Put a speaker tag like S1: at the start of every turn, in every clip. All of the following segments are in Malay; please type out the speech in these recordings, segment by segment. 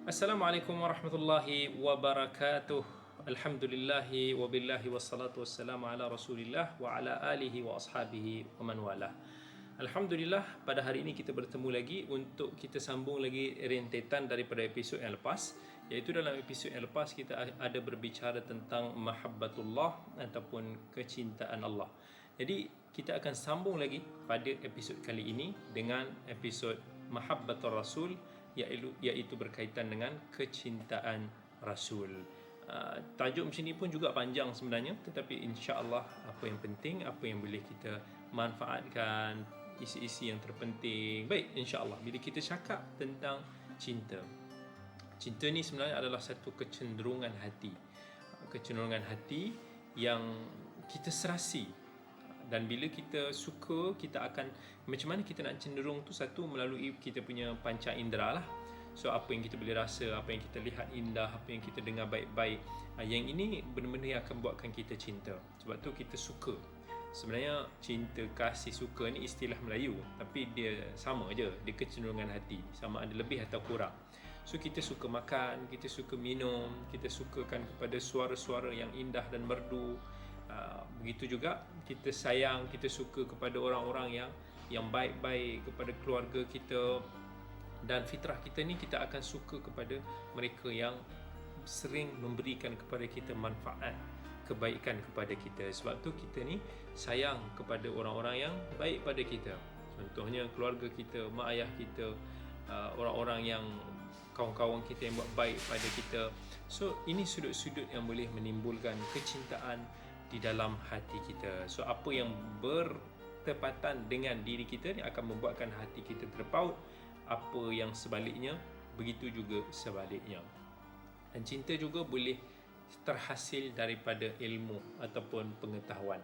S1: Assalamualaikum warahmatullahi wabarakatuh. Alhamdulillahi wabillahi wassalatu wassalamu ala Rasulillah wa ala alihi wa ashabihi wa man walah. Alhamdulillah, pada hari ini kita bertemu lagi untuk kita sambung lagi rentetan daripada episod yang lepas, iaitu dalam episod yang lepas kita ada berbicara tentang mahabbatullah ataupun kecintaan Allah. Jadi kita akan sambung lagi pada episod kali ini dengan episod mahabbatur rasul, iaitu berkaitan dengan kecintaan Rasul. Tajuk macam ni pun juga panjang sebenarnya, tetapi insya-Allah apa yang penting, apa yang boleh kita manfaatkan, isi-isi yang terpenting. Baik, insya-Allah bila kita cakap tentang cinta. Cinta ni sebenarnya adalah satu kecenderungan hati. Kecenderungan hati yang kita serasi. Dan bila kita suka, kita akan, macam mana kita nak cenderung tu, satu melalui kita punya panca indera lah. So apa yang kita boleh rasa, apa yang kita lihat indah, apa yang kita dengar baik-baik, yang ini benda-benda yang akan buatkan kita cinta. Sebab tu kita suka. Sebenarnya cinta, kasih, suka ni istilah Melayu, tapi dia sama je, dia kecenderungan hati, sama ada lebih atau kurang. So kita suka makan, kita suka minum, kita sukakan kepada suara-suara yang indah dan merdu. Begitu juga kita sayang, kita suka kepada orang-orang yang baik-baik, kepada keluarga kita, dan fitrah kita ni kita akan suka kepada mereka yang sering memberikan kepada kita manfaat, kebaikan kepada kita. Sebab tu kita ni sayang kepada orang-orang yang baik pada kita. Contohnya keluarga kita, mak ayah kita, orang-orang yang kawan-kawan kita yang buat baik pada kita. So ini sudut-sudut yang boleh menimbulkan kecintaan di dalam hati kita. So apa yang bertepatan dengan diri kita ni akan membuatkan hati kita terpaut. Apa yang sebaliknya, begitu juga sebaliknya. Dan cinta juga boleh terhasil daripada ilmu ataupun pengetahuan.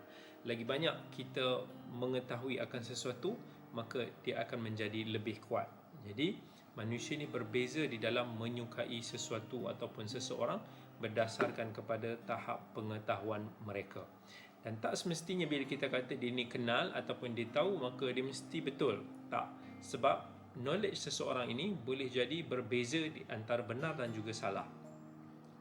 S1: Lagi banyak kita mengetahui akan sesuatu, maka dia akan menjadi lebih kuat. Jadi manusia ni berbeza di dalam menyukai sesuatu ataupun seseorang berdasarkan kepada tahap pengetahuan mereka. Dan tak semestinya bila kita kata dia ni kenal ataupun dia tahu, maka dia mesti betul. Tak. Sebab knowledge seseorang ini boleh jadi berbeza di antara benar dan juga salah.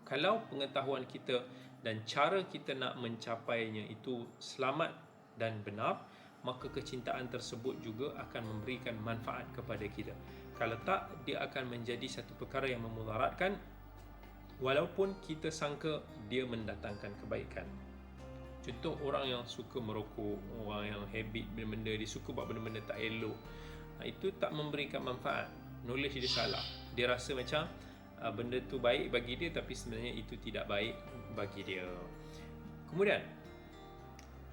S1: Kalau pengetahuan kita dan cara kita nak mencapainya itu selamat dan benar, maka kecintaan tersebut juga akan memberikan manfaat kepada kita. Kalau tak, dia akan menjadi satu perkara yang memudaratkan, walaupun kita sangka dia mendatangkan kebaikan. Contoh, orang yang suka merokok, orang yang habit benda-benda, dia suka buat benda-benda tak elok, itu tak memberikan manfaat. Knowledge dia salah. Dia rasa macam benda tu baik bagi dia, tapi sebenarnya itu tidak baik bagi dia. Kemudian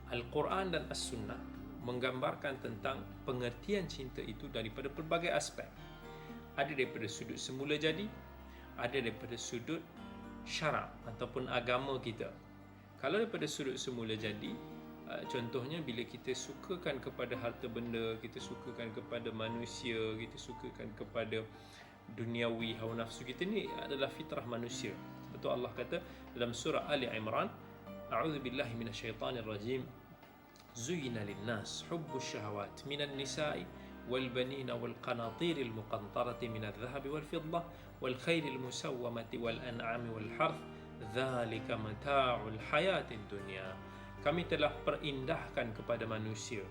S1: Al-Quran dan As-Sunnah menggambarkan tentang pengertian cinta itu daripada pelbagai aspek. Ada daripada sudut semula jadi, ada daripada sudut syarak ataupun agama kita. Kalau daripada sudut semula jadi, contohnya bila kita sukakan kepada harta benda, kita sukakan kepada manusia, kita sukakan kepada duniawi, hawa nafsu kita, ni adalah fitrah manusia. Sebab tu Allah kata dalam surah Ali Imran, a'udzubillahi minasyaitanir rajim, زين للناس حب الشهوات من النساء والبنين والقناطير المقنطرة من الذهب والفضة والخيل المسومة والأنعام والحرث ذلك متاع الحياة الدنيا. Kami telah perindahkan kepada manusia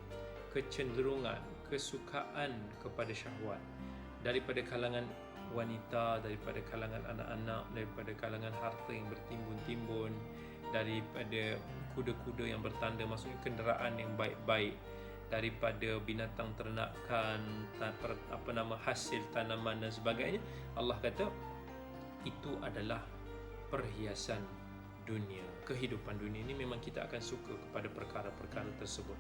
S1: kecenderungan, kesukaan kepada syahwat daripada kalangan wanita, daripada kalangan anak-anak, daripada kalangan harta yang bertimbun-timbun, daripada kuda-kuda yang bertanda, maksudnya kenderaan yang baik-baik, daripada binatang ternakan, hasil tanaman dan sebagainya. Allah kata itu adalah perhiasan dunia. Kehidupan dunia ini memang kita akan suka kepada perkara-perkara tersebut.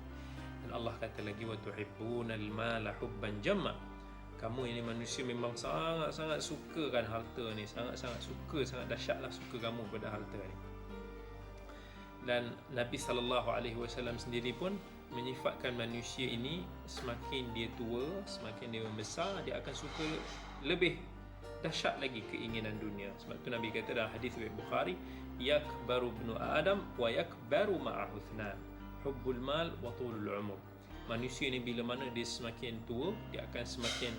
S1: Dan Allah kata lagi, wa tuhibbunal mala hubban jamma. Kamu ini manusia memang sangat-sangat suka kan harta ni, sangat-sangat suka, sangat dahsyatlah suka kamu pada harta ni. Dan Nabi SAW sendiri pun menyifatkan manusia ini, semakin dia tua, semakin dia membesar, dia akan suka lebih dahsyat lagi keinginan dunia. Sebab tu Nabi kata dalam hadis riwayat Bukhari, yakbaru ibnu Adam wa yakbaru ma'ahu ithnan, hubbul mal wa tulul umur. Manusia ni bila mana dia semakin tua, dia akan semakin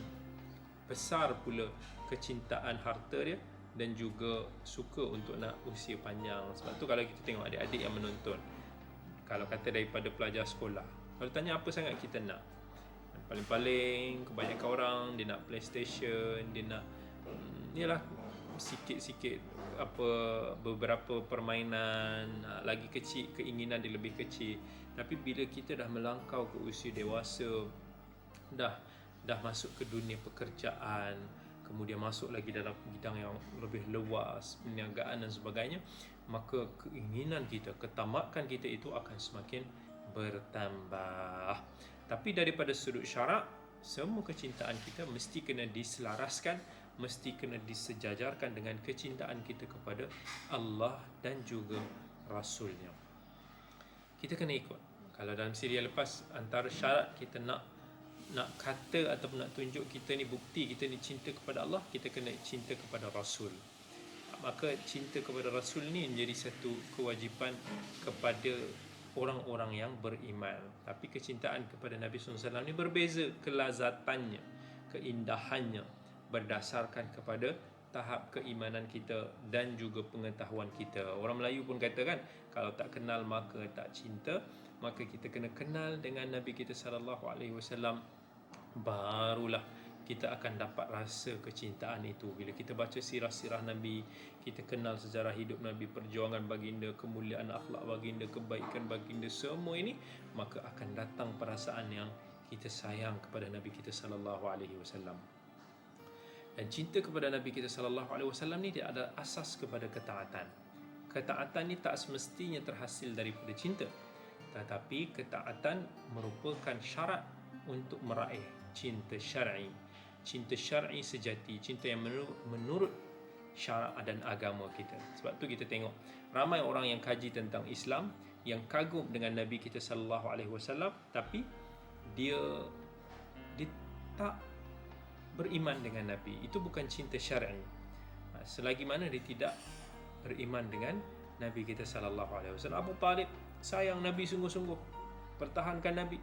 S1: besar pula kecintaan harta dia dan juga suka untuk nak usia panjang. Sebab tu kalau kita tengok adik-adik yang menonton, kalau kata daripada pelajar sekolah, kalau tanya apa sangat kita nak, paling-paling kebanyakan orang dia nak PlayStation, dia nak yalah sikit-sikit beberapa permainan. Lagi kecil keinginan dia lebih kecil. Tapi bila kita dah melangkau ke usia dewasa, dah masuk ke dunia pekerjaan, kemudian masuk lagi dalam bidang yang lebih luas, perniagaan dan sebagainya, maka keinginan kita, ketamakan kita itu akan semakin bertambah. Tapi daripada sudut syarak, semua kecintaan kita mesti kena diselaraskan, mesti kena disejajarkan dengan kecintaan kita kepada Allah dan juga Rasulnya. Kita kena ikut. Kalau dalam serial lepas, antara syarat kita nak kata ataupun nak tunjuk kita ni bukti kita ni cinta kepada Allah, kita kena cinta kepada Rasul. Maka cinta kepada Rasul ni menjadi satu kewajipan kepada orang-orang yang beriman. Tapi kecintaan kepada Nabi SAW ni berbeza kelazatannya, keindahannya, berdasarkan kepada tahap keimanan kita dan juga pengetahuan kita. Orang Melayu pun kata kan, kalau tak kenal maka tak cinta. Maka kita kena kenal dengan Nabi kita SAW, barulah kita akan dapat rasa kecintaan itu. Bila kita baca sirah-sirah Nabi, kita kenal sejarah hidup Nabi, perjuangan baginda, kemuliaan akhlak baginda, kebaikan baginda, semua ini, maka akan datang perasaan yang kita sayang kepada Nabi kita SAW. Dan cinta kepada Nabi kita SAW ni dia ada asas kepada ketaatan. Ketaatan ni tak semestinya terhasil daripada cinta, tetapi ketaatan merupakan syarat untuk meraih cinta syar'i. Cinta syar'i sejati, cinta yang menurut syarak dan agama kita. Sebab tu kita tengok ramai orang yang kaji tentang Islam, yang kagum dengan Nabi kita SAW, tapi dia tak beriman dengan Nabi. Itu bukan cinta syar'i. Selagi mana dia tidak beriman dengan Nabi kita SAW. Abu Talib sayang Nabi sungguh-sungguh, pertahankan Nabi,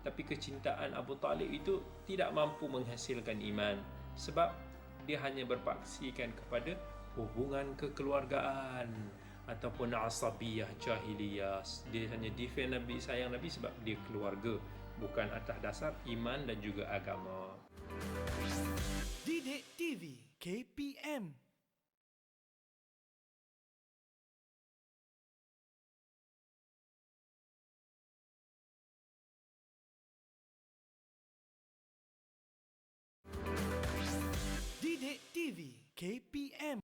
S1: tapi kecintaan Abu Talib itu tidak mampu menghasilkan iman, sebab dia hanya berpaksikan kepada hubungan kekeluargaan ataupun asabiyah jahiliyah. Dia hanya defend Nabi, sayang Nabi sebab dia keluarga, bukan atas dasar iman dan juga agama.
S2: Didik TV KPM. Didik TV KPM.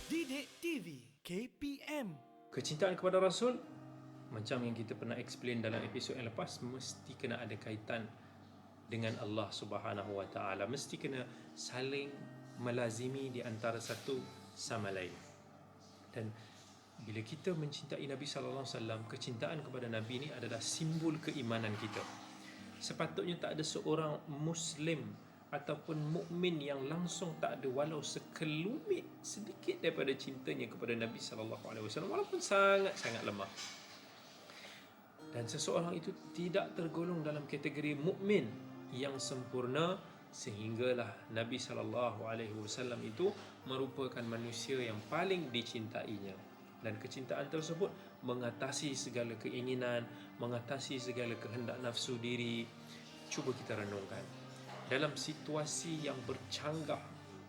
S2: Didik TV KPM.
S1: Kecintaan kepada Rasul, macam yang kita pernah explain dalam episod yang lepas, mesti kena ada kaitan dengan Allah Subhanahu Wa Taala. Mesti kena saling melazimi di antara satu sama lain. Dan bila kita mencintai Nabi sallallahu alaihi wasallam, kecintaan kepada Nabi ini adalah simbol keimanan kita. Sepatutnya tak ada seorang Muslim ataupun mukmin yang langsung tak ada walau sekelumit sedikit daripada cintanya kepada Nabi sallallahu alaihi wasallam, walaupun sangat-sangat lemah. Dan seseorang itu tidak tergolong dalam kategori mukmin yang sempurna, sehinggalah Nabi sallallahu alaihi wasallam itu merupakan manusia yang paling dicintainya. Dan kecintaan tersebut mengatasi segala keinginan, mengatasi segala kehendak nafsu diri. Cuba kita renungkan, dalam situasi yang bercanggah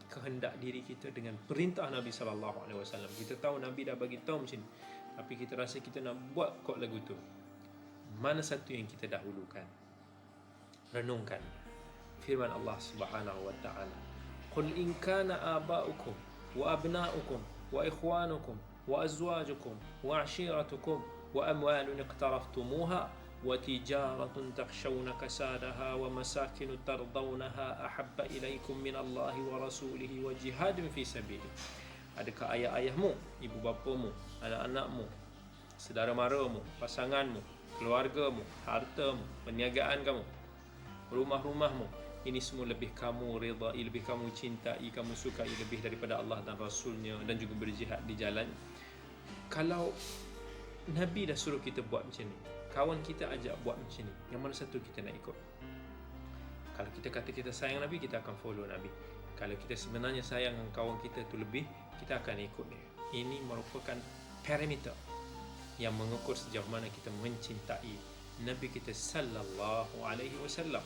S1: kehendak diri kita dengan perintah Nabi sallallahu alaihi wasallam, kita tahu Nabi dah bagi tahu macam ni, tapi kita rasa kita nak buat kot lagu tu. Mana satu yang kita dahulukan? Renungkan firman Allah Subhanahu wa taala, "Qul in kana aba'ukum wa abna'ukum wa ikhwanukum wa azwajukum wa 'ashiratukum wa amwalun iqtaraftumuha wa tijaratun takhshawna kasadaha wa masakin tardawnaha ahabba ilaikum min Allahi wa rasulihi wa jihadin fi sabilihi." Adakah ayah-ayahmu, ibu bapamu, anak-anakmu, saudara maramu, pasanganmu, keluargamu, hartamu, perniagaan kamu, rumah-rumahmu, ini semua lebih kamu redai, lebih kamu cintai, kamu sukai lebih daripada Allah dan Rasulnya, dan juga berjihad di jalan. Kalau Nabi dah suruh kita buat macam ni, kawan kita ajak buat macam ni, yang mana satu kita nak ikut? Kalau kita kata kita sayang Nabi, kita akan follow Nabi. Kalau kita sebenarnya sayang kawan kita tu lebih, kita akan ikut dia. Ini merupakan parameter yang mengukur sejauh mana kita mencintai Nabi kita sallallahu alaihi wasallam.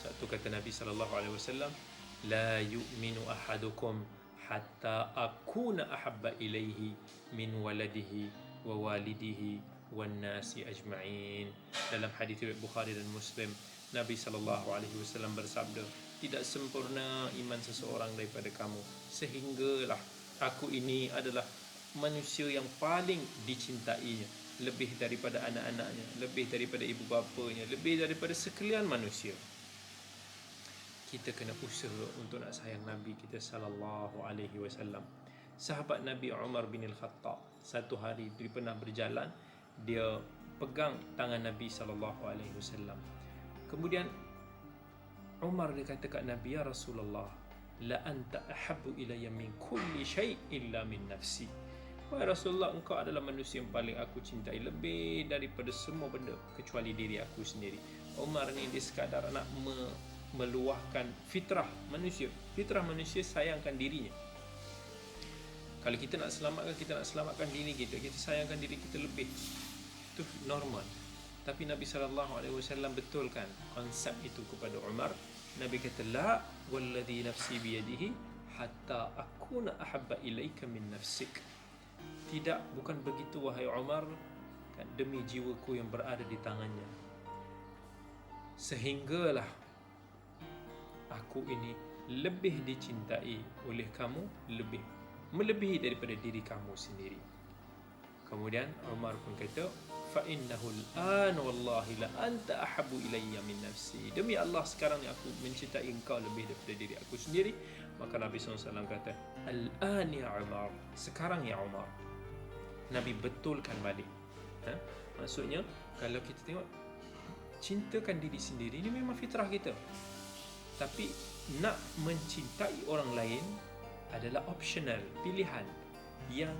S1: Satu kata Nabi sallallahu alaihi wasallam, "La yu'minu ahadukum hatta akuna ahabba ilaihi min waladihi wa walidihi wan nasi ajma'in." Dalam hadis riwayat Bukhari dan Muslim, Nabi sallallahu alaihi wasallam bersabda, "Tidak sempurna iman seseorang daripada kamu sehinggalah aku ini adalah manusia yang paling dicintainya, lebih daripada anak-anaknya, lebih daripada ibu bapanya, lebih daripada sekalian manusia." Kita kena usaha untuk nak sayang Nabi kita sallallahu alaihi wasallam. Sahabat Nabi Umar bin Al-Khattab, satu hari dia pernah berjalan, dia pegang tangan Nabi sallallahu alaihi wasallam. Kemudian Umar dia kata kat Nabi, "Ya Rasulullah, la anta ahabbu ilayya min kulli syai' illa min nafsi." Wahai Rasulullah, engkau adalah manusia yang paling aku cintai lebih daripada semua benda kecuali diri aku sendiri. Umar ni dia sekadar nak meluahkan fitrah manusia. Fitrah manusia sayangkan dirinya. Kalau kita nak selamatkan diri kita, kita sayangkan diri kita lebih. Itu normal. Tapi Nabi SAW betulkan konsep itu kepada Umar. Nabi kata, "La walladhi nafsi biyadihi hatta akuna ahabba ilaika min nafsik." Tidak, bukan begitu wahai Umar, demi jiwaku yang berada di tangannya, sehinggalah aku ini lebih dicintai oleh kamu, lebih melebihi daripada diri kamu sendiri. Kemudian Umar pun kata, "Fa innahu al-an wallahi la anta ahabbu ilayya min nafsi." Demi Allah, sekarang ni aku mencintai engkau lebih daripada diri aku sendiri. Maka Nabi SAW kata, "Al-an ya Umar." Sekarang ya Umar. Nabi betulkan balik. Maksudnya, kalau kita tengok, cintakan diri sendiri ini memang fitrah kita. Tapi nak mencintai orang lain adalah optional, pilihan yang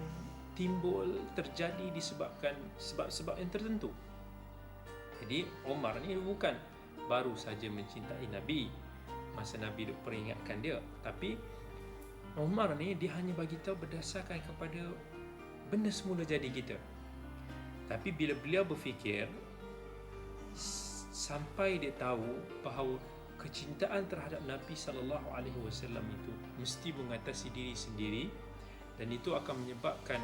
S1: timbul, terjadi disebabkan sebab-sebab yang tertentu. Jadi Umar ni bukan baru saja mencintai Nabi masa Nabi duk peringatkan dia, tapi Umar ni dia hanya bagi tahu berdasarkan kepada benda semula jadi kita. Tapi bila beliau berfikir, sampai dia tahu bahawa kecintaan terhadap Nabi SAW itu mesti mengatasi diri sendiri, dan itu akan menyebabkan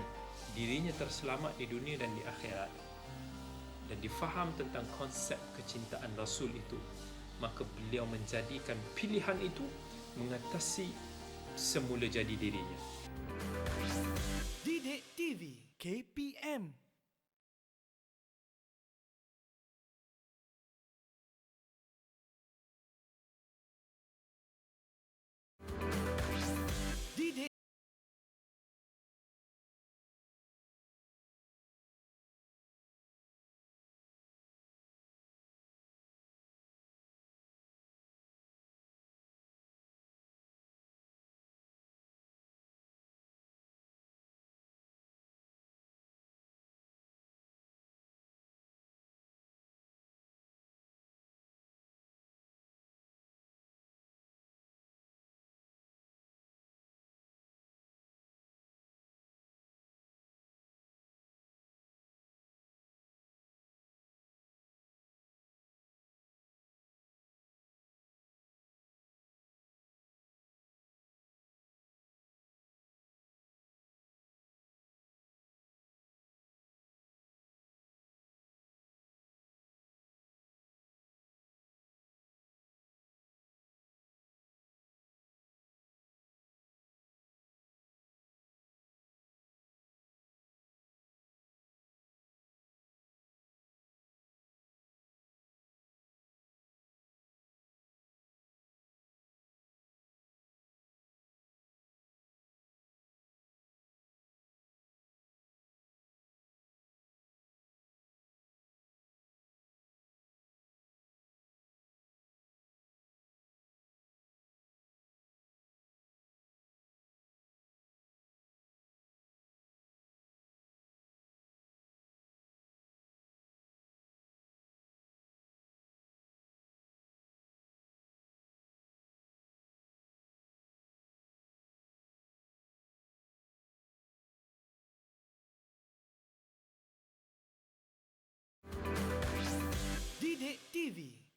S1: dirinya terselamat di dunia dan di akhirat, dan difaham tentang konsep kecintaan Rasul itu, maka beliau menjadikan pilihan itu mengatasi semula jadi dirinya.
S2: Didik TV KPM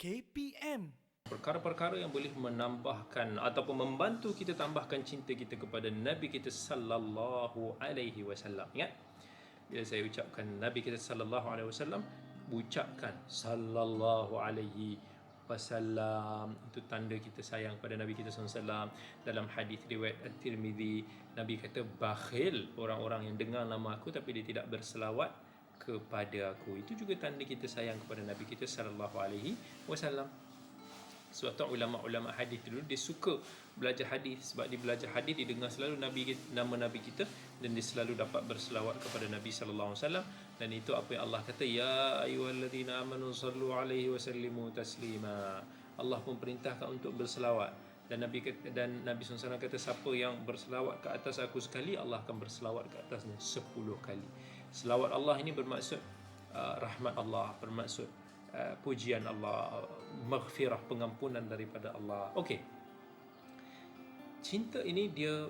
S2: KPM.
S1: Perkara-perkara yang boleh menambahkan ataupun membantu kita tambahkan cinta kita kepada Nabi kita sallallahu alaihi wasallam. Ingat, bila saya ucapkan Nabi kita sallallahu alaihi wasallam, ucapkan sallallahu alaihi wasallam, itu tanda kita sayang pada Nabi kita sallallahu alaihi wasallam. Dalam hadis riwayat At-Tirmizi, Nabi kata, bakhil orang-orang yang dengar nama aku tapi dia tidak berselawat kepada aku. Itu juga tanda kita sayang kepada Nabi kita sallallahu alaihi wasallam. Sebab tu ulama-ulama hadis dulu dia suka belajar hadis, sebab dia belajar hadis dia dengar selalu nama Nabi kita, dan dia selalu dapat berselawat kepada Nabi sallallahu alaihi wasallam. Dan itu apa yang Allah kata, ya ayyuhallazina amanu sallu alaihi wasallimu taslima. Allah pun perintahkan untuk berselawat, dan Nabi sallallahu alaihi wasallam kata, siapa yang berselawat ke atas aku sekali, Allah akan berselawat ke atasnya 10 kali. Selawat Allah ini bermaksud rahmat Allah, bermaksud pujian Allah, maghfirah, pengampunan daripada Allah. Okey. Cinta ini dia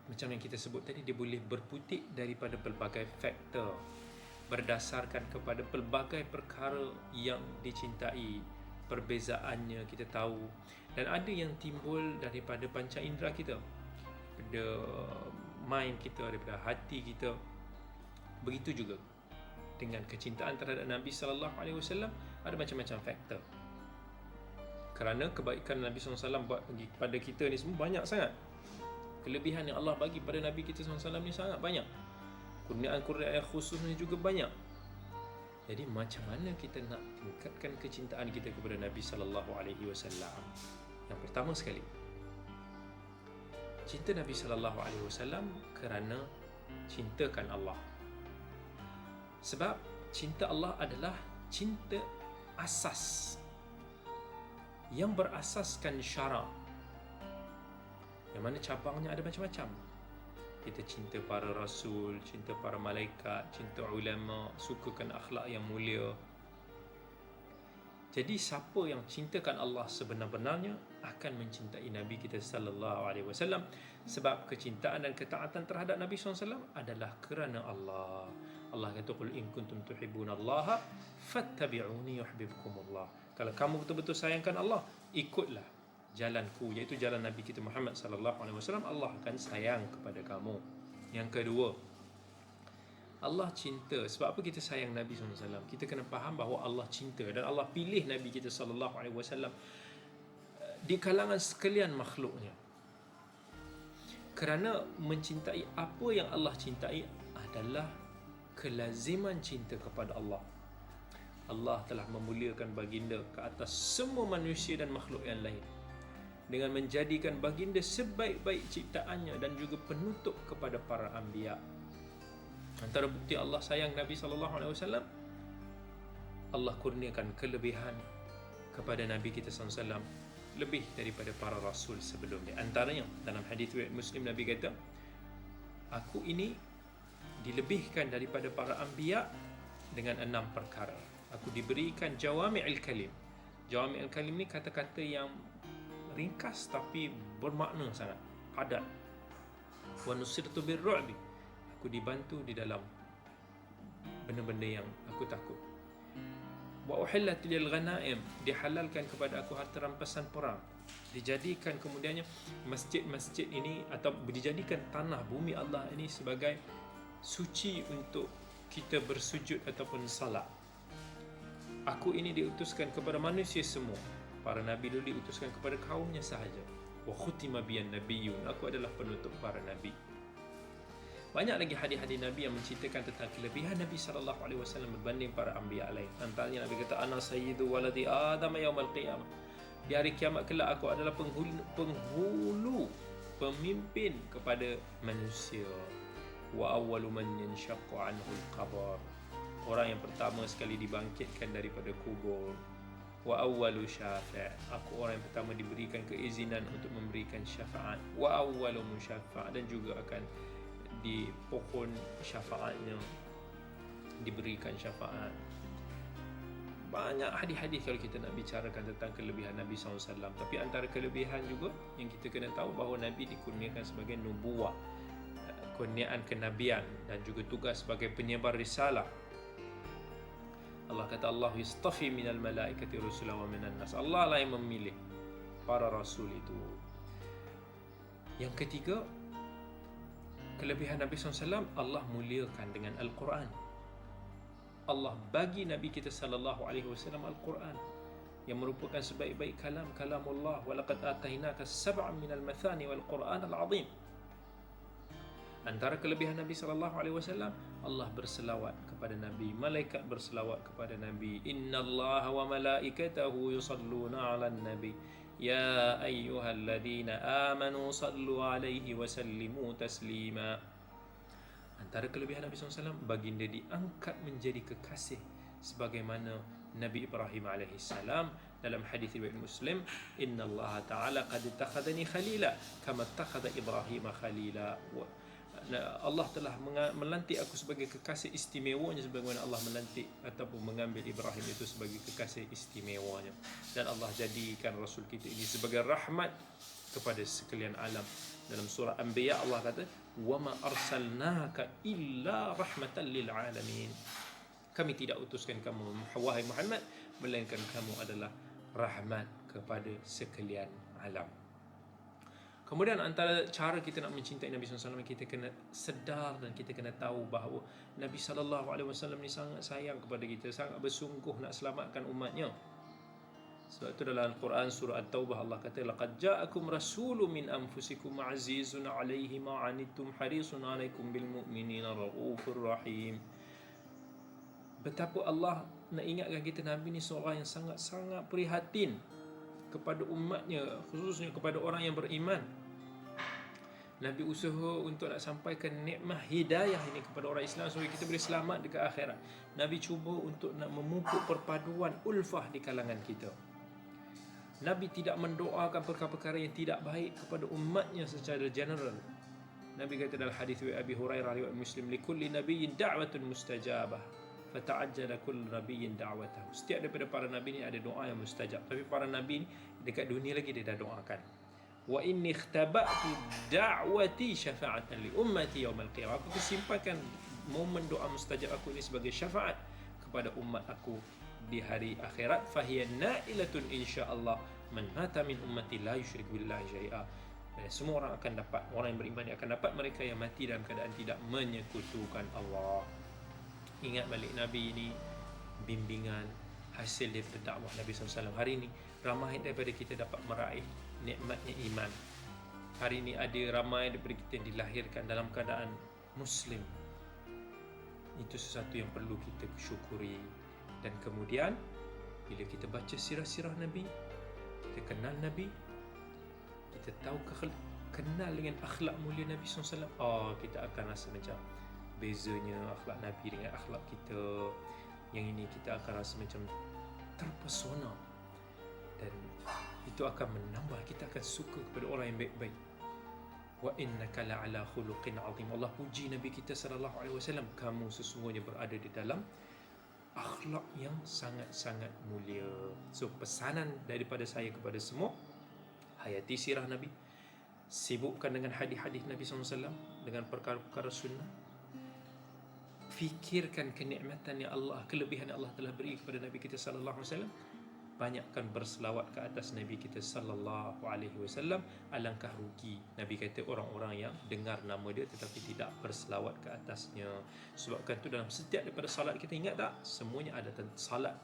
S1: macam yang kita sebut tadi, dia boleh berputik daripada pelbagai faktor, berdasarkan kepada pelbagai perkara yang dicintai. Perbezaannya kita tahu, dan ada yang timbul daripada panca indera kita, daripada mind kita, daripada hati kita. Begitu juga dengan kecintaan terhadap Nabi sallallahu alaihi wasallam, ada macam-macam faktor. Kerana kebaikan Nabi sallallahu alaihi wasallam buat pada kita ni semua banyak sangat. Kelebihan yang Allah bagi pada Nabi kita sallallahu alaihi wasallam ni sangat banyak. Kurniaan-kurniaan khusus ni juga banyak. Jadi macam mana kita nak tingkatkan kecintaan kita kepada Nabi sallallahu alaihi wasallam? Yang pertama sekali, cinta Nabi sallallahu alaihi wasallam kerana cintakan Allah. Sebab cinta Allah adalah cinta asas yang berasaskan syarak, yang mana cabangnya ada macam-macam. Kita cinta para rasul, cinta para malaikat, cinta ulama, sukakan akhlak yang mulia. Jadi siapa yang cintakan Allah sebenar-benarnya akan mencintai Nabi kita sallallahu alaihi wasallam, sebab kecintaan dan ketaatan terhadap Nabi sallallahu alaihi wasallam adalah kerana Allah. Allah kata, qul in kuntum tuhibbunallaha fattabi'uni yuhibbukumullah. Kalau kamu betul-betul sayangkan Allah, ikutlah jalanku, iaitu jalan Nabi kita Muhammad sallallahu alaihi wasallam, Allah akan sayang kepada kamu. Yang kedua, Allah cinta. Sebab apa kita sayang Nabi sallallahu alaihi wasallam? Kita kena faham bahawa Allah cinta, dan Allah pilih Nabi kita sallallahu alaihi wasallam di kalangan sekalian makhluknya. Kerana mencintai apa yang Allah cintai adalah kelaziman cinta kepada Allah. Allah telah memuliakan baginda ke atas semua manusia dan makhluk yang lain dengan menjadikan baginda sebaik-baik ciptaannya dan juga penutup kepada para anbiya. Antara bukti Allah sayang Nabi sallallahu alaihi wasallam, Allah kurniakan kelebihan kepada Nabi kita sallallahu alaihi wasallam lebih daripada para rasul sebelumnya. Antaranya dalam hadis riwayat Muslim, Nabi kata, aku ini dilebihkan daripada para anbiya dengan 6 perkara. Aku diberikan jawami'il kalim. Jawami'il kalim ni kata-kata yang ringkas tapi bermakna sangat, padat. Wa nusirtu birru'bi. Aku dibantu di dalam benda-benda yang aku takut. Wa uhillat lil ghanaim. Dihalalkan kepada aku harta rampasan perang. Dijadikan kemudiannya masjid-masjid ini, atau dijadikan tanah bumi Allah ini sebagai suci untuk kita bersujud ataupun salat. Aku ini diutuskan kepada manusia semua. Para nabi dulu diutuskan kepada kaumnya sahaja. Wa khutima biyan nabiyyun. Aku adalah penutup para nabi. Banyak lagi hadis-hadis Nabi yang menceritakan tentang kelebihan Nabi sallallahu alaihi wasallam berbanding para anbiya lain. Antaranya Nabi kata, ana sayyidu waladi Adam yaumal qiyamah. Di hari kiamat kelak aku adalah penghulu, pemimpin kepada manusia. Wa awwalu man yanshaqqu anhu al-qabr. Orang yang pertama sekali dibangkitkan daripada kubur. Wa awwalu syafi'. Aku orang yang pertama diberikan keizinan untuk memberikan syafaat. Wa awwalu musyaffa'. Dan juga akan di pohon syafaatnya diberikan syafaat. Banyak hadis-hadis kalau kita nak bicarakan tentang kelebihan Nabi SAW. Tapi antara kelebihan juga yang kita kena tahu bahawa Nabi dikurniakan sebagai nubuwah, kurniaan kenabian, dan juga tugas sebagai penyebar risalah. Allah kata Allah yastafi minal malaikati rusulan wa minan nas. Allah lah yang memilih para rasul itu. Yang ketiga, kelebihan Nabi SAW, Allah muliakan dengan Al-Quran. Allah bagi Nabi kita sallallahu alaihi wasallam Al-Quran yang merupakan sebaik-baik kalamullah. Walaqad atainaka sab'an minal mathani wal Quran al-azim. Antara kelebihan Nabi sallallahu alaihi wasallam, Allah berselawat kepada Nabi, malaikat berselawat kepada Nabi. Innallaha wa malaikatahu yusalluna 'alan nabi ya ayyuhalladzina amanu sallu 'alaihi wa sallimu taslima. Antara kelebihan Nabi SAW, baginda diangkat menjadi kekasih sebagaimana Nabi Ibrahim alaihissalam dalam hadis riwayat Muslim, innallaha ta'ala qad ittakhadhani khalila kama ittakhadha Ibrahim khalila. Allah telah melantik aku sebagai kekasih istimewanya sebagaimana Allah melantik ataupun mengambil Ibrahim itu sebagai kekasih istimewanya. Dan Allah jadikan Rasul kita ini sebagai rahmat kepada sekalian alam. Dalam surah Anbiya Allah kata, "Wama arsalnaka illa rahmatan lil alamin." Kami tidak utuskan kamu wahai Muhammad melainkan kamu adalah rahmat kepada sekalian alam. Kemudian antara cara kita nak mencintai Nabi SAW, kita kena sedar dan kita kena tahu bahawa Nabi SAW ni sangat sayang kepada kita, sangat bersungguh nak selamatkan umatnya. Sebab itu dalam Al-Quran surah At-Taubah Allah kata, laqad ja'akum rasulun min anfusikum azizun 'alaihi ma 'anittum harisun 'alaikum bil mu'minina raufur rahim. Betapa Allah nak ingatkan kita, Nabi ni seorang yang sangat-sangat prihatin kepada umatnya, khususnya kepada orang yang beriman. Nabi usaha untuk nak sampaikan nikmat hidayah ini kepada orang Islam supaya kita boleh selamat dekat akhirat. Nabi cuba untuk nak memupuk perpaduan ulfah di kalangan kita. Nabi tidak mendoakan perkara-perkara yang tidak baik kepada umatnya secara general. Nabi kata dalam hadis Abi Hurairah riwayat Muslim, likulli nabiyyin da'watun mustajabah fata'ajjala kullu nabiyyin da'watahu. Setiap daripada para nabi ni ada doa yang mustajab, tapi para nabi ni dekat dunia lagi dia dah doakan. Wa inni ikhtaba'tu da'wati syafa'atan li ummati yaumal qiyamah. Aku simpankan momen doa mustajab aku ini sebagai syafaat kepada umat aku di hari akhirat. Fahiya na'ilatun insyaallah man mata min ummati la yusyrik billahi syai'a. Semua orang akan dapat, orang yang beriman akan dapat, mereka yang mati dalam keadaan tidak menyekutukan Allah. Ingat balik Nabi ini, bimbingan hasil daripada dakwah Nabi SAW. Hari ini ramai daripada kita dapat meraih nikmatnya iman. Hari ini ada ramai daripada kita yang dilahirkan dalam keadaan Muslim. Itu sesuatu yang perlu kita syukuri. Dan kemudian bila kita baca sirah-sirah Nabi, kita kenal Nabi, kita tahu kenal dengan akhlak mulia Nabi SAW, kita akan rasa macam bezanya akhlak Nabi dengan akhlak kita. Yang ini kita akan rasa macam terpesona, dan itu akan menambah, kita akan suka kepada orang yang baik-baik. Wa innaka la'ala khuluqin 'azim. Allah puji Nabi kita sallallahu alaihi wasallam, kamu sesungguhnya berada di dalam akhlak yang sangat-sangat mulia. So pesanan daripada saya kepada semua, hayati sirah Nabi, sibukkan dengan hadis-hadis Nabi SAW, dengan perkara-perkara sunnah. Fikirkan kenikmatan yang Allah, kelebihan yang Allah telah beri kepada Nabi kita sallallahu alaihi wasallam. Banyakkan berselawat ke atas Nabi kita sallallahu alaihi wasallam. Alangkah rugi, Nabi kata, orang-orang yang dengar nama dia tetapi tidak berselawat ke atasnya. Sebabkan tu dalam setiap daripada salat kita, ingat tak, semuanya ada salat,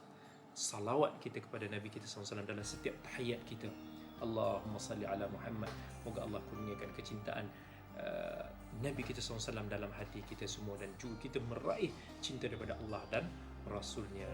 S1: salawat kita kepada Nabi kita sallallahu alaihi wasallam dalam setiap tahiyat kita. Allahumma salli ala Muhammad. Moga Allah kurniakan kecintaan Nabi kita SAW dalam hati kita semua, dan juga kita meraih cinta daripada Allah dan Rasulnya.